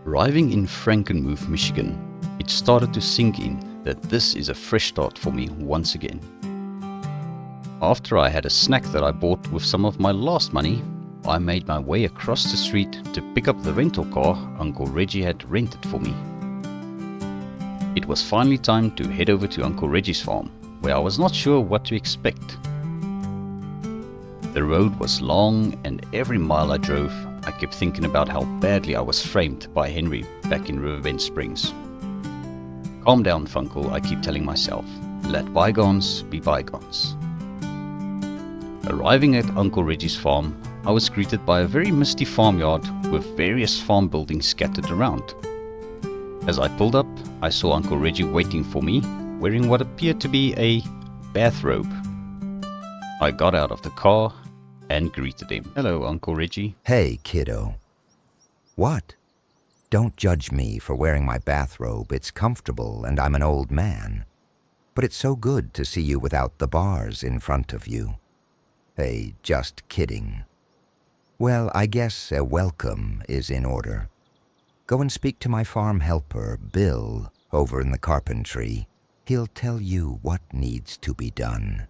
Arriving in Frankenmuth, Michigan, it started to sink in that this is a fresh start for me once again. After I had a snack that I bought with some of my last money, I made my way across the street to pick up the rental car Uncle Reggie had rented for me. It was finally time to head over to Uncle Reggie's farm, where I was not sure what to expect. The road was long, and every mile I drove, I kept thinking about how badly I was framed by Henry back in Riverbend Springs. Calm down, Funkle, I keep telling myself. Let bygones be bygones. Arriving at Uncle Reggie's farm, I was greeted by a very misty farmyard with various farm buildings scattered around. As I pulled up, I saw Uncle Reggie waiting for me, wearing what appeared to be a bathrobe. I got out of the car and greeted him. Hello, Uncle Reggie. Hey, kiddo. What? Don't judge me for wearing my bathrobe. It's comfortable and I'm an old man. But it's so good to see you without the bars in front of you. Hey, just kidding. Well, I guess a welcome is in order. Go and speak to my farm helper, Bill, over in the carpentry. He'll tell you what needs to be done.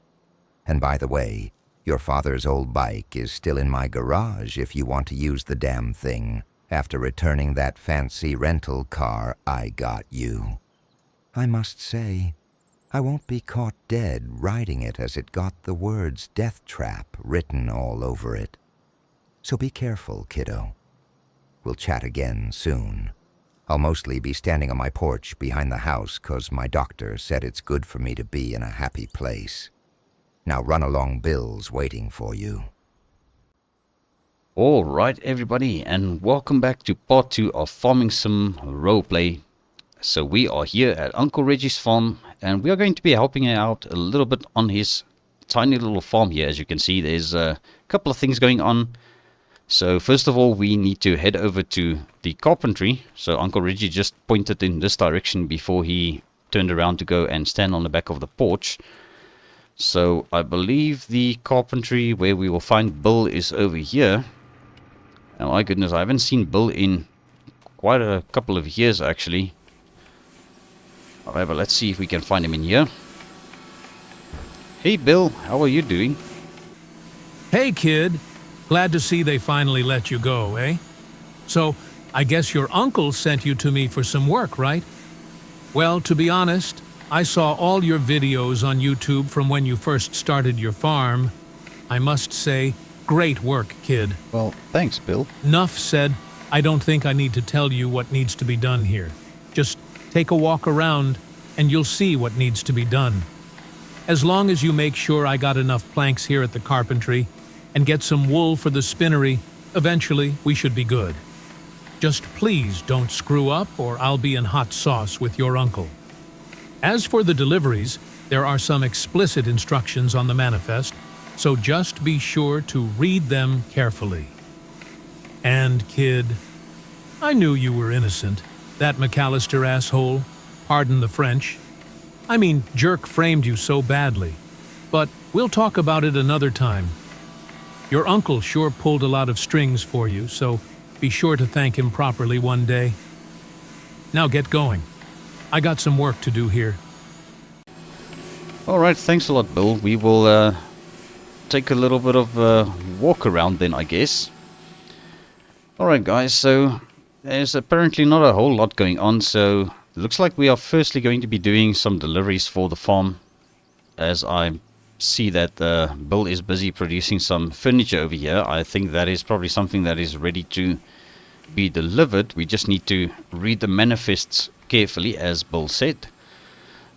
And by the way, your father's old bike is still in my garage if you want to use the damn thing after returning that fancy rental car I got you. I must say, I won't be caught dead riding it as it got the words "death trap" written all over it. So be careful, kiddo. We'll chat again soon. I'll mostly be standing on my porch behind the house 'cause my doctor said it's good for me to be in a happy place. Now run along, Bill's waiting for you. Alright everybody, and welcome back to part 2 of Farming Sim Roleplay. So we are here at Uncle Reggie's farm, and we are going to be helping out a little bit on his tiny little farm here. As you can see, there's a couple of things going on. So first of all, we need to head over to the carpentry. So Uncle Reggie just pointed in this direction before he turned around to go and stand on the back of the porch. So I believe the carpentry where we will find Bill is over here. And my goodness, I haven't seen Bill in quite a couple of years actually. However, let's see if we can find him in here. Hey Bill, how are you doing? Hey kid, glad to see they finally let you go, eh? So, I guess your uncle sent you to me for some work, right? Well, to be honest, I saw all your videos on YouTube from when you first started your farm. I must say, great work, kid. Well, thanks Bill. Nuff said, I don't think I need to tell you what needs to be done here. Just take a walk around and you'll see what needs to be done. As long as you make sure I got enough planks here at the carpentry and get some wool for the spinnery, eventually we should be good. Just please don't screw up or I'll be in hot sauce with your uncle. As for the deliveries, there are some explicit instructions on the manifest, so just be sure to read them carefully. And kid, I knew you were innocent. That McAllister asshole, pardon the French. I mean, jerk framed you so badly. But we'll talk about it another time. Your uncle sure pulled a lot of strings for you, so be sure to thank him properly one day. Now get going. I got some work to do here. Alright, thanks a lot Bill. We will take a little bit of a walk around then, I guess. Alright guys, so there's apparently not a whole lot going on, so it looks like we are firstly going to be doing some deliveries for the farm. As I see that Bill is busy producing some furniture over here. I think that is probably something that is ready to be delivered. We just need to read the manifests carefully, as Bill said.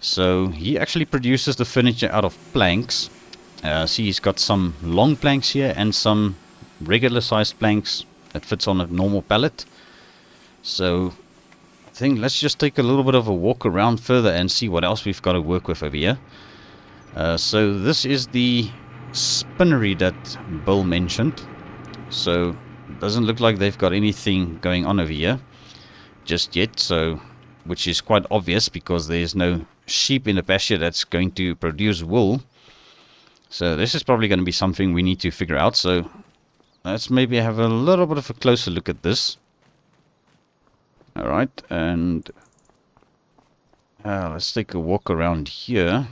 So he actually produces the furniture out of planks. See, he's got some long planks here and some regular sized planks that fits on a normal pallet. So I think let's just take a little bit of a walk around further and see what else we've got to work with over here. So this is the spinnery that Bill mentioned. So it doesn't look like they've got anything going on over here just yet, so which is quite obvious because there's no sheep in the pasture that's going to produce wool. So this is probably going to be something we need to figure out. So let's maybe have a little bit of a closer look at this. Alright, and let's take a walk around here.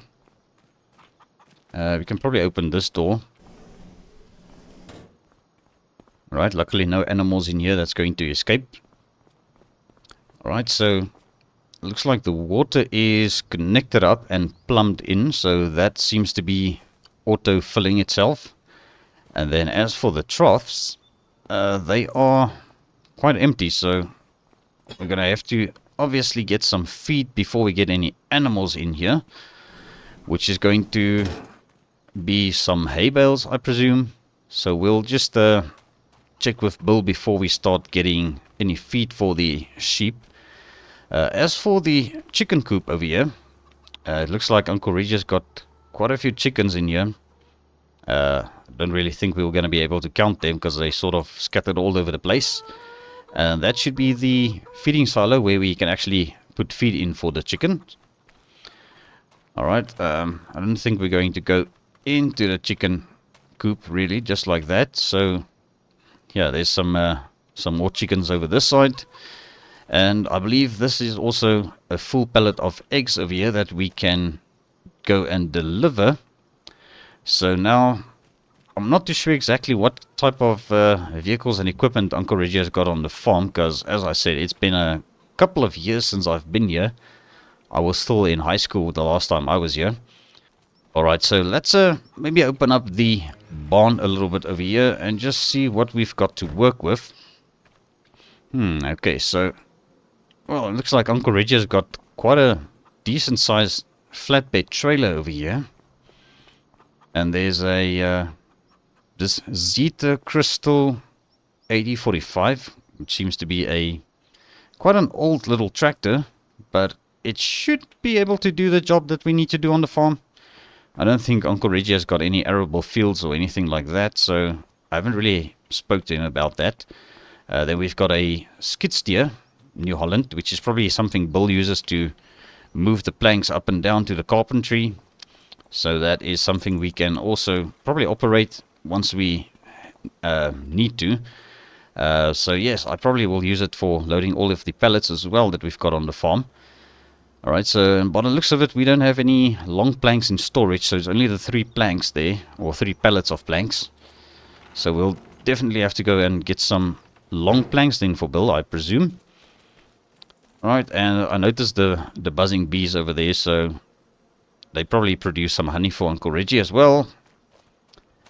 We can probably open this door. Alright, luckily no animals in here that's going to escape. Alright, so looks like the water is connected up and plumbed in, so that seems to be auto-filling itself. And then as for the troughs, they are quite empty, so we're going to have to obviously get some feed before we get any animals in here, which is going to be some hay bales, I presume. So we'll just check with Bill before we start getting any feed for the sheep. As for the chicken coop over here, it looks like Uncle Reggie's got quite a few chickens in here. Don't really think we were going to be able to count them because they sort of scattered all over the place. And that should be the feeding silo where we can actually put feed in for the chicken. Alright, I don't think we're going to go into the chicken coop really, just like that. So, yeah, there's some more chickens over this side. And I believe this is also a full pallet of eggs over here that we can go and deliver. So now, I'm not too sure exactly what type of vehicles and equipment Uncle Reggie has got on the farm, because as I said, it's been a couple of years since I've been here. I was still in high school the last time I was here. Alright, so let's maybe open up the barn a little bit over here and just see what we've got to work with. Okay, so, well, it looks like Uncle Reggie has got quite a decent sized flatbed trailer over here. And there's a this Zeta Crystal 8045, which seems to be quite an old little tractor, but it should be able to do the job that we need to do on the farm. I don't think Uncle Reggie has got any arable fields or anything like that, so I haven't really spoke to him about that. Then we've got a skid steer, New Holland, which is probably something Bill uses to move the planks up and down to the carpentry. So that is something we can also probably operate once we need to. So yes, I probably will use it for loading all of the pallets as well that we've got on the farm. Alright, so by the looks of it, we don't have any long planks in storage, so it's only the 3 planks there, or 3 pallets of planks. So we'll definitely have to go and get some long planks then for Bill, I presume. Alright, and I noticed the buzzing bees over there, so they probably produce some honey for Uncle Reggie as well.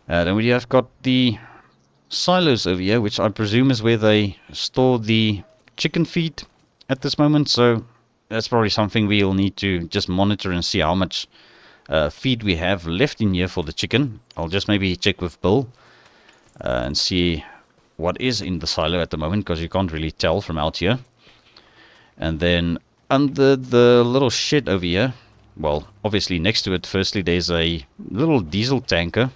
Then we have got the silos over here, which I presume is where they store the chicken feed at this moment. So that's probably something we'll need to just monitor and see how much feed we have left in here for the chicken. I'll just maybe check with Bill and see what is in the silo at the moment, because you can't really tell from out here. And then under the little shed over here, well, obviously next to it, firstly, there's a little diesel tanker,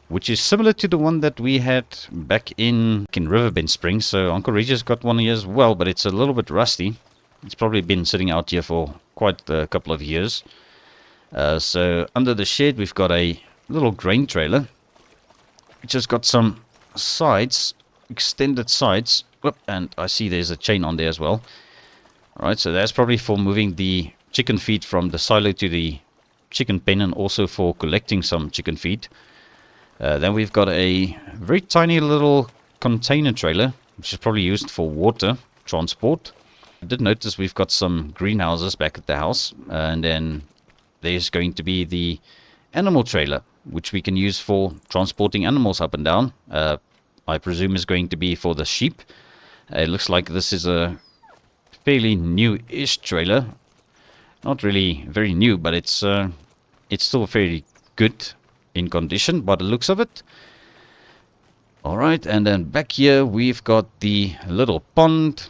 which is similar to the one that we had back in Riverbend Springs. So Uncle Reggie's got one here as well, but it's a little bit rusty. It's probably been sitting out here for quite a couple of years. So under the shed, we've got a little grain trailer, which has got some sides, extended sides. Whoop, and I see there's a chain on there as well. Alright, so that's probably for moving the chicken feed from the silo to the chicken pen, and also for collecting some chicken feed. Then we've got a very tiny little container trailer, which is probably used for water transport. I did notice we've got some greenhouses back at the house, and then there's going to be the animal trailer, which we can use for transporting animals up and down. I presume is going to be for the sheep. It looks like this is a fairly new-ish trailer. Not really very new, but it's still fairly good in condition by the looks of it. Alright, and then back here we've got the little pond,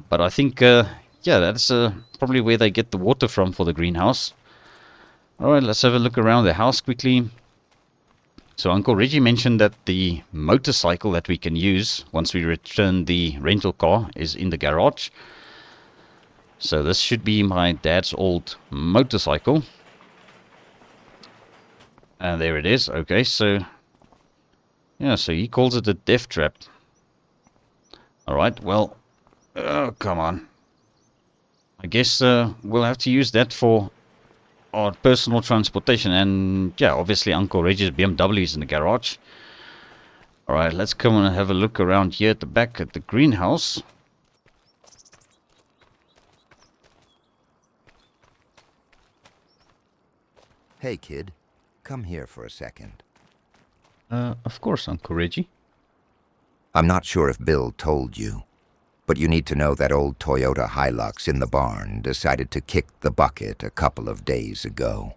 but I think yeah, that's probably where they get the water from for the greenhouse. Alright, let's have a look around the house quickly. So Uncle Reggie mentioned that the motorcycle that we can use once we return the rental car is in the garage. So this should be my dad's old motorcycle. And there it is. Okay, so yeah, so he calls it a death trap. Alright, well, Oh, come on. I guess we'll have to use that for our personal transportation. And yeah, obviously Uncle Reggie's BMW is in the garage. Alright, let's come and have a look around here at the back at the greenhouse. Hey, kid. Come here for a second. Of course, Uncle Reggie. I'm not sure if Bill told you, but you need to know that old Toyota Hilux in the barn decided to kick the bucket a couple of days ago.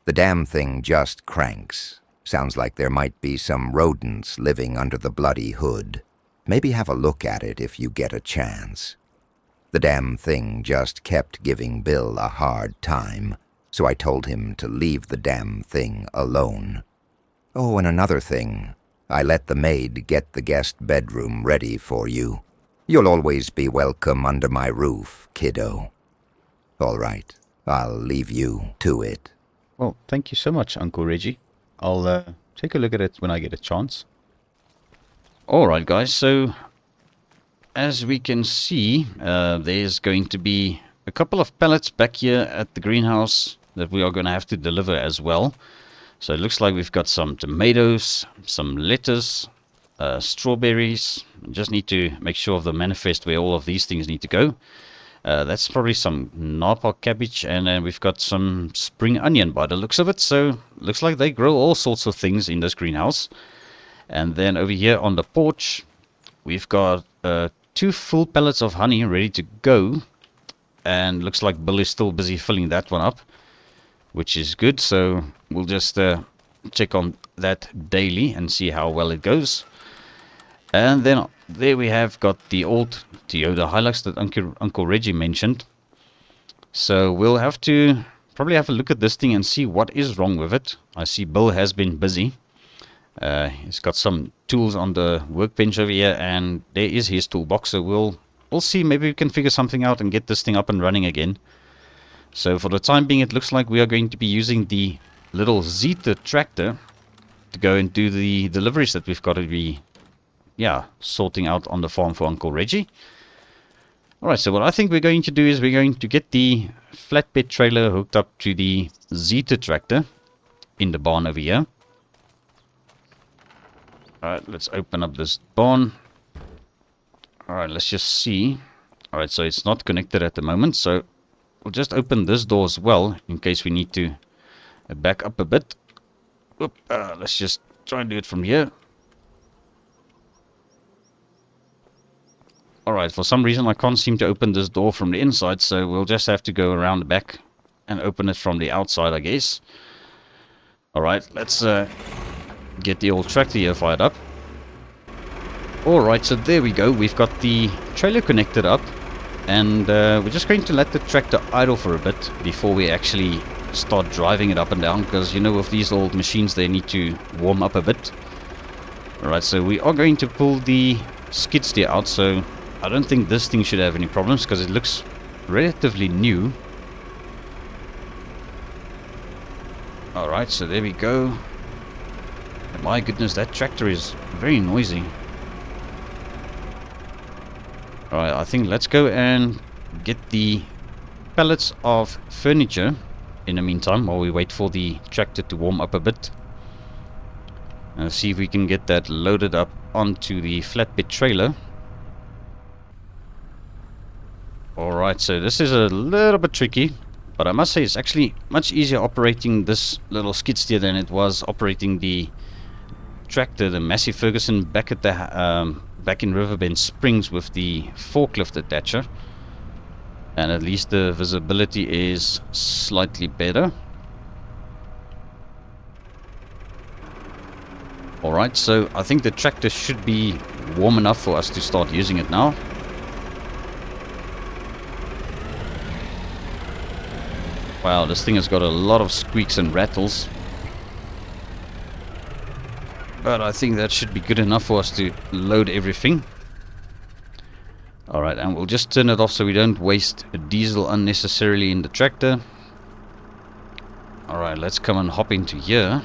The damn thing just cranks. Sounds like there might be some rodents living under the bloody hood. Maybe have a look at it if you get a chance. The damn thing just kept giving Bill a hard time, so I told him to leave the damn thing alone. Oh, and another thing, I let the maid get the guest bedroom ready for you. You'll always be welcome under my roof, kiddo. All right, I'll leave you to it. Well, thank you so much, Uncle Reggie. I'll take a look at it when I get a chance. Alright guys, so as we can see, there's going to be a couple of pallets back here at the greenhouse that we are going to have to deliver as well. So it looks like we've got some tomatoes, some lettuce, strawberries. Just need to make sure of the manifest where all of these things need to go. That's probably some Napa cabbage, and then we've got some spring onion by the looks of it. So looks like they grow all sorts of things in this greenhouse. And then over here on the porch, we've got 2 full pallets of honey ready to go. And looks like Bill is still busy filling that one up, which is good. So we'll just check on that daily and see how well it goes. And then there we have got the old Toyota Hilux that Uncle Reggie mentioned. So we'll have to probably have a look at this thing and see what is wrong with it. I see Bill has been busy. He's got some tools on the workbench over here, and there is his toolbox. So we'll see. Maybe we can figure something out and get this thing up and running again. So for the time being, it looks like we are going to be using the little Zeta tractor to go and do the deliveries that we've got to be sorting out on the farm for Uncle Reggie. Alright, so what I think we're going to do is we're going to get the flatbed trailer hooked up to the Zeta tractor in the barn over here. Alright, let's open up this barn. Alright, let's just see. Alright, so it's not connected at the moment, so we'll just open this door as well in case we need to back up a bit. Let's just try and do it from here. Alright, for some reason I can't seem to open this door from the inside, so we'll just have to go around the back and open it from the outside, I guess. Alright, let's get the old tractor here fired up. Alright, so there we go. We've got the trailer connected up, and we're just going to let the tractor idle for a bit before we actually start driving it up and down, because you know with these old machines they need to warm up a bit. Alright, so we are going to pull the skid steer out, so I don't think this thing should have any problems because it looks relatively new. Alright, so there we go. And my goodness, that tractor is very noisy. Alright, I think let's go and get the pallets of furniture in the meantime while we wait for the tractor to warm up a bit. And see if we can get that loaded up onto the flatbed trailer. Alright, so this is a little bit tricky, but I must say it's actually much easier operating this little skid steer than it was operating the tractor, the Massey Ferguson, back at the back in Riverbend Springs with the forklift attacher. And at least the visibility is slightly better. Alright, so I think the tractor should be warm enough for us to start using it now. Wow, this thing has got a lot of squeaks and rattles. But I think that should be good enough for us to load everything. Alright, and we'll just turn it off so we don't waste diesel unnecessarily in the tractor. Alright, let's come and hop into here.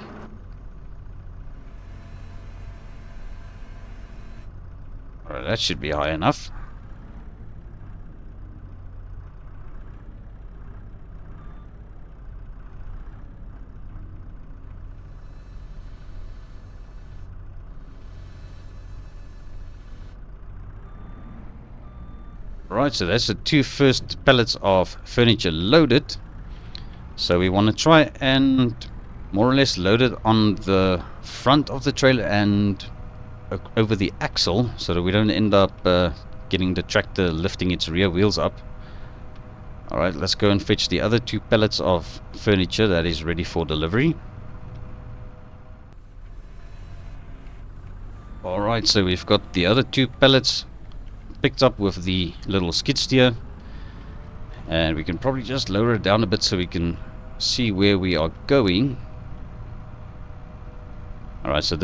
Alright, that should be high enough. Right, so that's the two first pallets of furniture loaded. So we want to try and more or less load it on the front of the trailer and over the axle, so that we don't end up getting the tractor lifting its rear wheels up. Alright, let's go and fetch the other two pallets of furniture that is ready for delivery. Alright, so we've got the other two pallets picked up with the little skid steer, and we can probably just lower it down a bit so we can see where we are going. Alright, so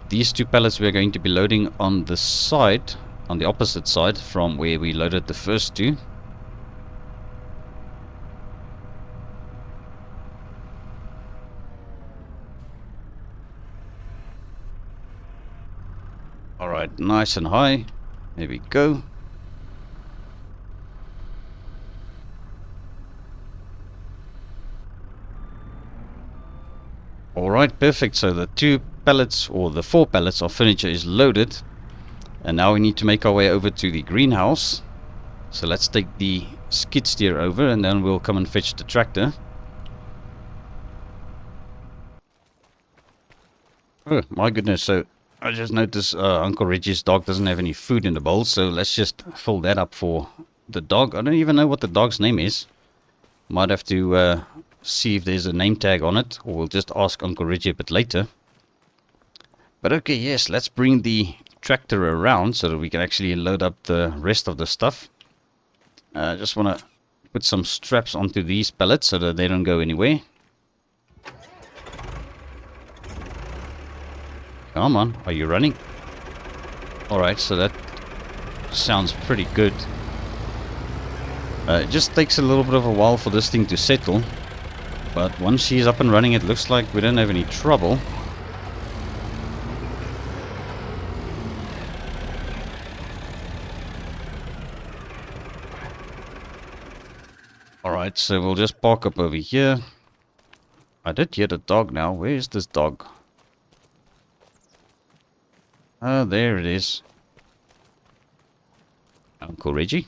these two pallets we are going to be loading on the side, on the opposite side from where we loaded the first two. Alright, nice and high. There we go. Alright, perfect. So the two pallets, or the four pallets of furniture is loaded. And now we need to make our way over to the greenhouse. So let's take the skid steer over and then we'll come and fetch the tractor. Oh my goodness, so I just noticed Uncle Reggie's dog doesn't have any food in the bowl, so let's just fill that up for the dog. I don't even know what the dog's name is. Might have to see if there's a name tag on it, or we'll just ask Uncle Reggie a bit later. But okay, yes, let's bring the tractor around so that we can actually load up the rest of the stuff. I just want to put some straps onto these pallets so that they don't go anywhere. Come on, are you running? Alright, so that sounds pretty good. It just takes a little bit of a while for this thing to settle. But once she's up and running, it looks like we don't have any trouble. Alright, so we'll just park up over here. I did hear the dog now. Where is this dog? Oh, there it is. Uncle Reggie.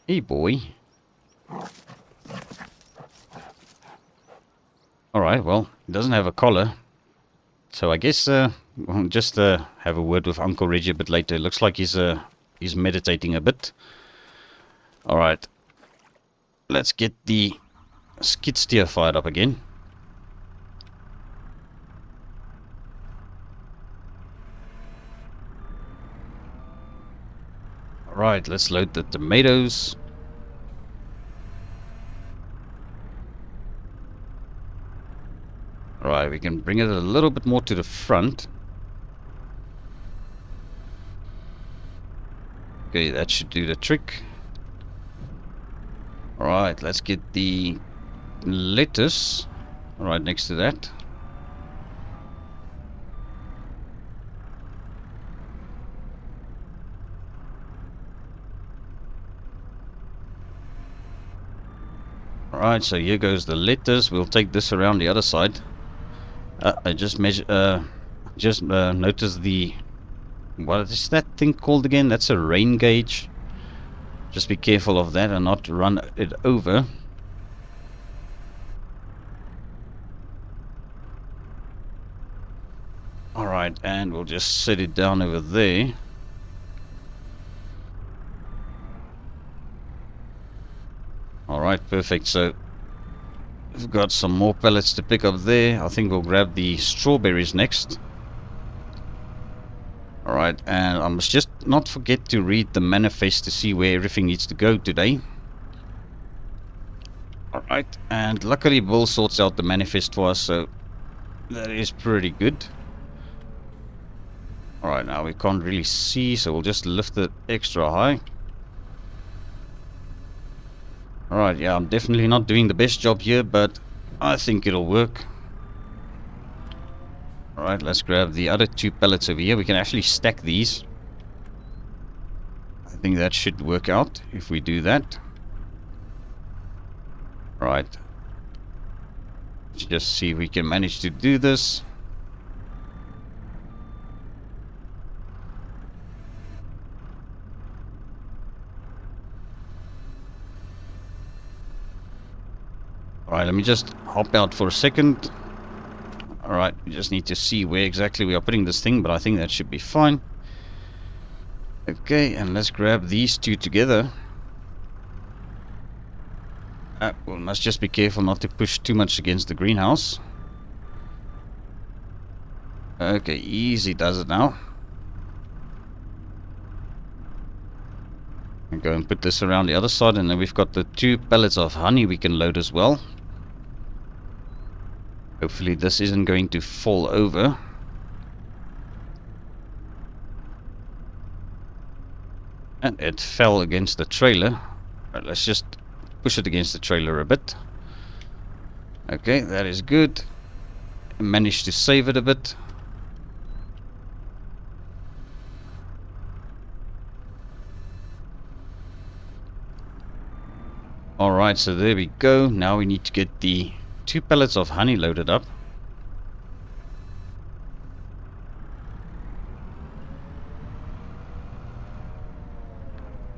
Hey, boy. Alright, well, he doesn't have a collar. So I guess we'll just have a word with Uncle Reggie a bit later. It looks like he's meditating a bit. Alright. Let's get the skid steer fired up again. Alright, let's load the tomatoes. Alright, we can bring it a little bit more to the front. Okay, that should do the trick. Alright, let's get the lettuce right next to that. Alright, so here goes the lettuce. We'll take this around the other side. I just noticed the... What is that thing called again? That's a rain gauge. Just be careful of that and not run it over. Alright, and we'll just set it down over there. Alright, perfect. So we've got some more pellets to pick up there. I think we'll grab the strawberries next. Alright, and I must just not forget to read the manifest to see where everything needs to go today. Alright, and luckily Bill sorts out the manifest for us, so that is pretty good. Alright, now we can't really see, so we'll just lift it extra high. Alright, yeah, I'm definitely not doing the best job here, but I think it'll work. Alright, let's grab the other two pallets over here. We can actually stack these. I think that should work out if we do that. Right. Let's just see if we can manage to do this. Alright, let me just hop out for a second. Alright, we just need to see where exactly we are putting this thing, but I think that should be fine. Okay, and let's grab these two together. We must just be careful not to push too much against the greenhouse. Okay, easy does it now. And go and put this around the other side, and then we've got the 2 pallets of honey we can load as well. Hopefully this isn't going to fall over. And it fell against the trailer. Right, let's just push it against the trailer a bit. Okay, that is good. Managed to save it a bit. Alright, so there we go. Now we need to get the 2 pallets of honey loaded up.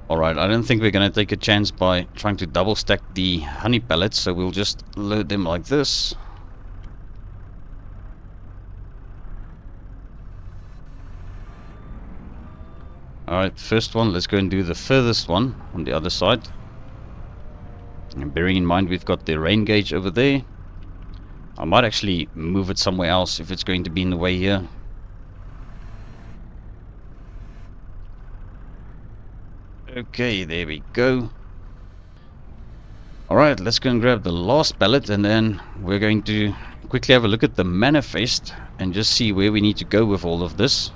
Alright, I don't think we're going to take a chance by trying to double stack the honey pellets, so we'll just load them like this. Alright, first one, let's go and do the furthest one on the other side. And bearing in mind we've got the rain gauge over there. I might actually move it somewhere else if it's going to be in the way here. Okay, there we go. Alright, let's go and grab the last pallet, and then we're going to quickly have a look at the manifest and just see where we need to go with all of this.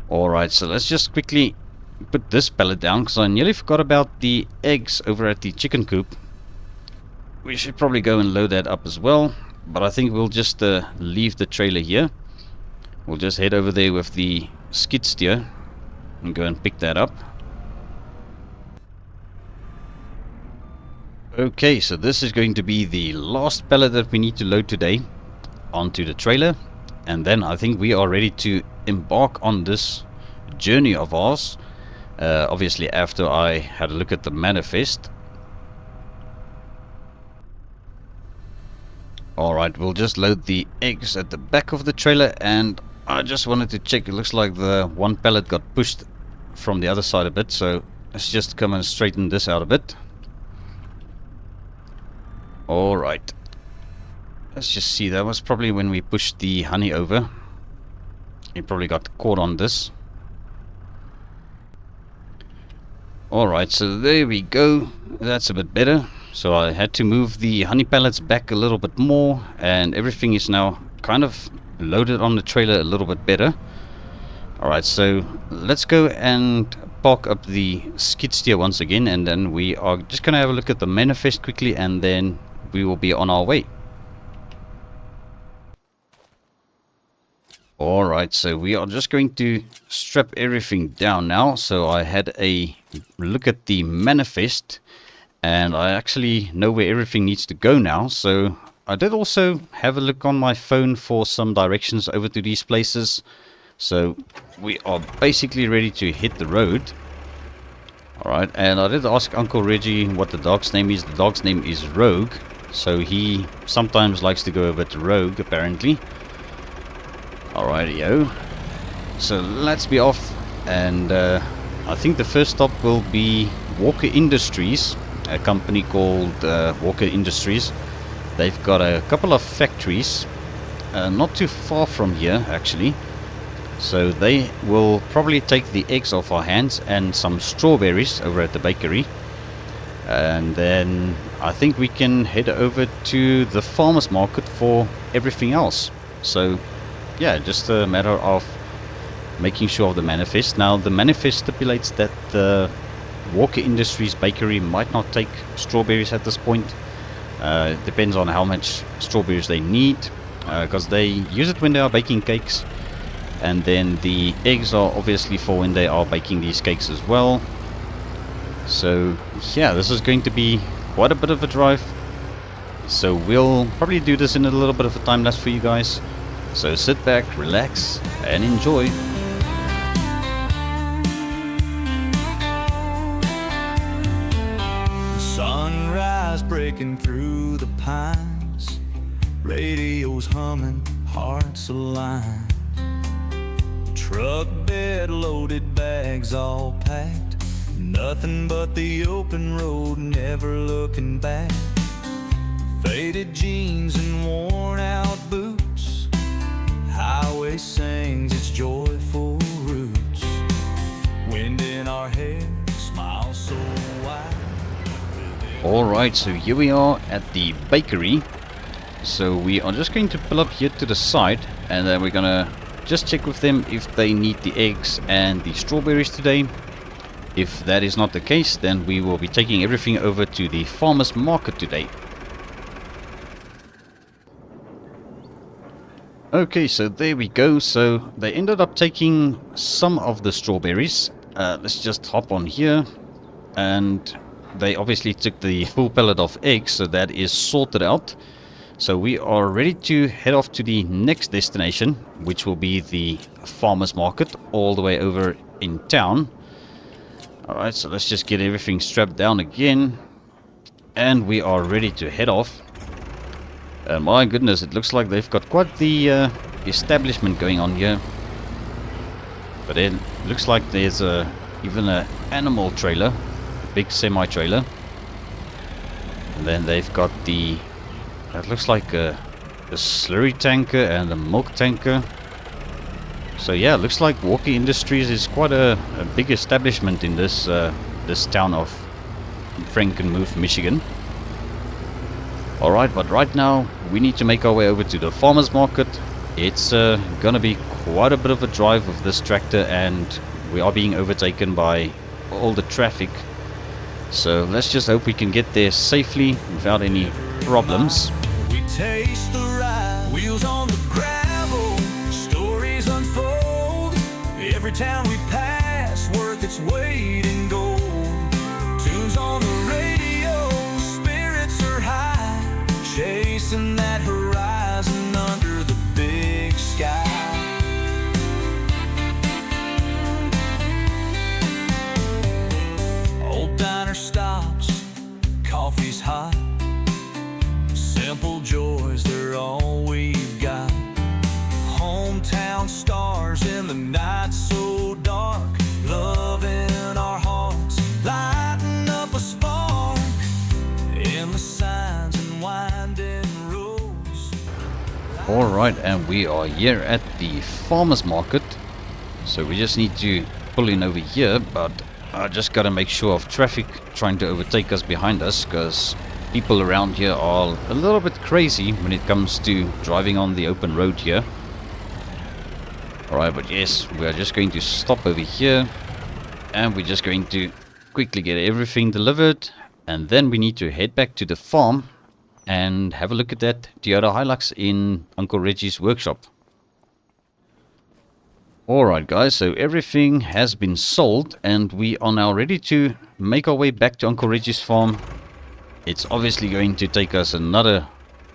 Alright, so let's just quickly put this pallet down, because I nearly forgot about the eggs over at the chicken coop. We should probably go and load that up as well, but I think we'll just leave the trailer here. We'll just head over there with the skid steer and go and pick that up. Okay, so this is going to be the last pallet that we need to load today onto the trailer, and then I think we are ready to embark on this journey of ours, obviously after I had a look at the manifest. Alright, we'll just load the eggs at the back of the trailer, and I just wanted to check. It looks like the 1 pallet got pushed from the other side a bit, so let's just come and straighten this out a bit. Alright, let's just see. That was probably when we pushed the honey over. It probably got caught on this. Alright, so there we go. That's a bit better. So I had to move the honey pallets back a little bit more, and everything is now kind of loaded on the trailer a little bit better. Alright, so let's go and park up the skid steer once again, and then we are just going to have a look at the manifest quickly, and then we will be on our way. Alright, so we are just going to strap everything down now. So I had a look at the manifest, and I actually know where everything needs to go now. So I did also have a look on my phone for some directions over to these places. So we are basically ready to hit the road. Alright, and I did ask Uncle Reggie what the dog's name is. The dog's name is Rogue, so he sometimes likes to go a bit rogue apparently. Alrighty-o. So let's be off, and I think the first stop will be Walker Industries, a company called Walker Industries. They've got a couple of factories not too far from here actually, so they will probably take the eggs off our hands and some strawberries over at the bakery, and then I think we can head over to the farmers market for everything else. So yeah, just a matter of making sure of the manifest. Now the manifest stipulates that the Walker Industries bakery might not take strawberries at this point. It depends on how much strawberries they need. because they use it when they are baking cakes. And then the eggs are obviously for when they are baking these cakes as well. So yeah, this is going to be quite a bit of a drive. So we'll probably do this in a little bit of a time lapse for you guys. So sit back, relax, and enjoy. Sunrise breaking through the pines, radio's humming, hearts aligned. Truck bed loaded, bags all packed, nothing but the open road, never looking back. Faded jeans and worn out boots, highway sings its joyful roots. Wind in our hair, smile so wide. Alright, so here we are at the bakery. So we are just going to pull up here to the side, and then we're gonna just check with them if they need the eggs and the strawberries today. If that is not the case, then we will be taking everything over to the farmer's market today. Okay, so there we go. So they ended up taking some of the strawberries. Let's just hop on here. And they obviously took the full pallet of eggs, so that is sorted out. So we are ready to head off to the next destination, which will be the farmer's market all the way over in town. Alright, so let's just get everything strapped down again. And we are ready to head off. And my goodness, it looks like they've got quite the establishment going on here. But it looks like there's even an animal trailer, a big semi-trailer. And then they've got the... That looks like a slurry tanker and a milk tanker. So yeah, looks like Walker Industries is quite a big establishment in this this town of Frankenmuth, Michigan. Alright, but right now we need to make our way over to the farmer's market. It's gonna be quite a bit of a drive with this tractor, and we are being overtaken by all the traffic. So let's just hope we can get there safely without any problems. We taste the ride, wheels on the gravel, stories unfold. Every town we pass, worth its weight in gold. Tunes on the radio, spirits are high, chasing that horizon under the big sky. Old diner stops, coffee's hot. Simple joys, they're all we've got. Hometown stars in the night so dark, love in our hearts, lighting up a spark. Endless signs and winding roads. Alright, and we are here at the farmer's market. So we just need to pull in over here, but I just gotta make sure of traffic trying to overtake us behind us, because people around here are a little bit crazy when it comes to driving on the open road here. Alright, but yes, we are just going to stop over here, and we're just going to quickly get everything delivered, and then we need to head back to the farm and have a look at that Toyota Hilux in Uncle Reggie's workshop. Alright guys, so everything has been sold, and we are now ready to make our way back to Uncle Reggie's farm. It's obviously going to take us another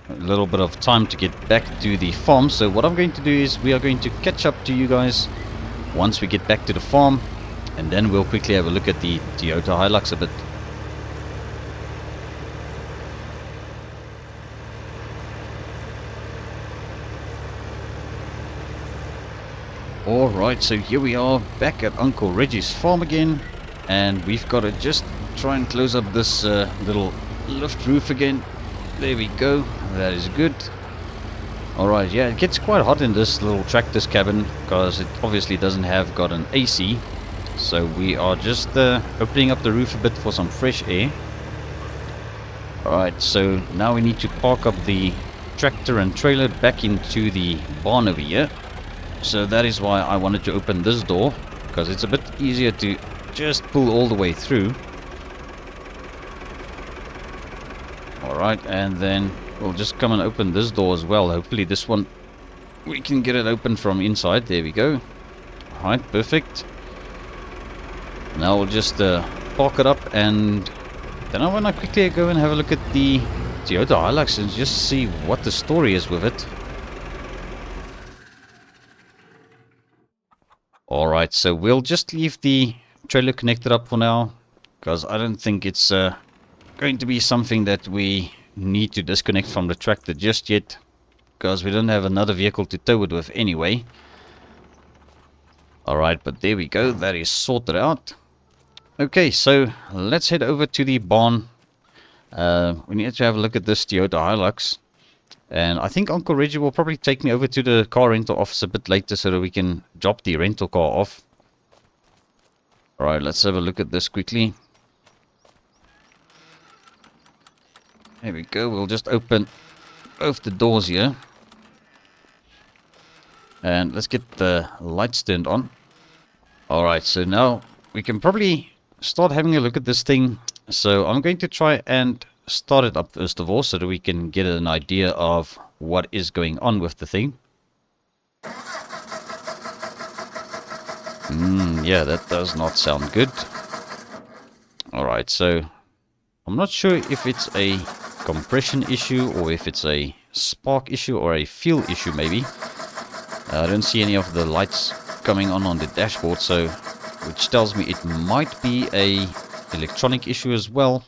little bit of time to get back to the farm. So what I'm going to do is we are going to catch up to you guys once we get back to the farm, and then we'll quickly have a look at the Toyota Hilux a bit. Alright, so here we are back at Uncle Reggie's farm again, and we've got to just try and close up this little lift roof again. There we go, that is good. Alright, yeah, it gets quite hot in this little tractor's cabin because it obviously doesn't have got an AC. So we are just opening up the roof a bit for some fresh air. Alright, so now we need to park up the tractor and trailer back into the barn over here. So that is why I wanted to open this door, because it's a bit easier to just pull all the way through. Alright, and then we'll just come and open this door as well. Hopefully this one, we can get it open from inside. There we go. Alright, perfect. Now we'll just park it up, and then I want to quickly go and have a look at the Toyota Hilux and just see what the story is with it. Alright, so we'll just leave the trailer connected up for now, because I don't think it's going to be something that we need to disconnect from the tractor just yet, because we don't have another vehicle to tow it with anyway. Alright, but there we go, that is sorted out. Okay, so let's head over to the barn. We need to have a look at this Toyota Hilux. And I think Uncle Reggie will probably take me over to the car rental office a bit later so that we can drop the rental car off. Alright, let's have a look at this quickly. There we go, we'll just open both the doors here. And let's get the lights turned on. Alright, so now we can probably start having a look at this thing. So I'm going to try and start it up first of all so that we can get an idea of what is going on with the thing. Yeah, that does not sound good. Alright, so I'm not sure if it's a compression issue or if it's a spark issue or a fuel issue maybe. I don't see any of the lights coming on the dashboard, so which tells me it might be a electronic issue as well.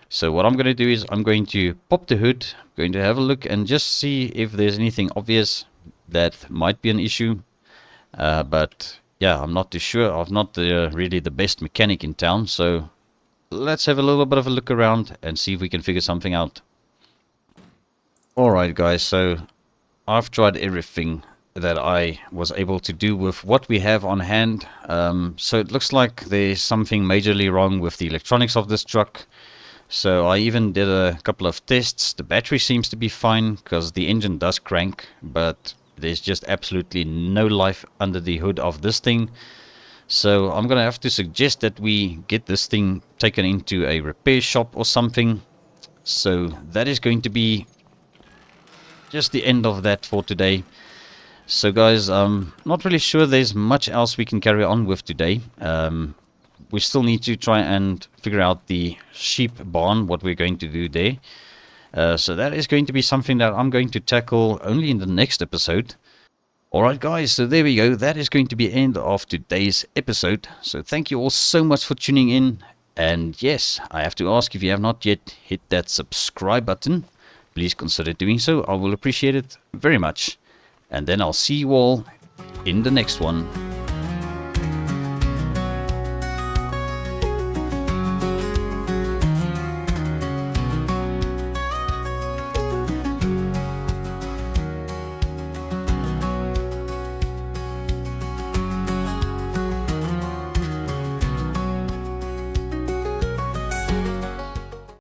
So what I'm going to do is I'm going to pop the hood, going to have a look and just see if there's anything obvious that might be an issue. But yeah, I'm not too sure. I'm not really the best mechanic in town, so let's have a little bit of a look around and see if we can figure something out. Alright guys, so I've tried everything that I was able to do with what we have on hand. So it looks like there's something majorly wrong with the electronics of this truck. So I even did a couple of tests. The battery seems to be fine because the engine does crank, but there's just absolutely no life under the hood of this thing. So I'm going to have to suggest that we get this thing taken into a repair shop or something. So that is going to be just the end of that for today. So guys, I'm not really sure there's much else we can carry on with today. We still need to try and figure out the sheep barn, what we're going to do there. So that is going to be something that I'm going to tackle only in the next episode. Alright guys, so there we go. That is going to be the end of today's episode. So thank you all so much for tuning in. And yes, I have to ask, if you have not yet hit that subscribe button, please consider doing so. I will appreciate it very much. And then I'll see you all in the next one.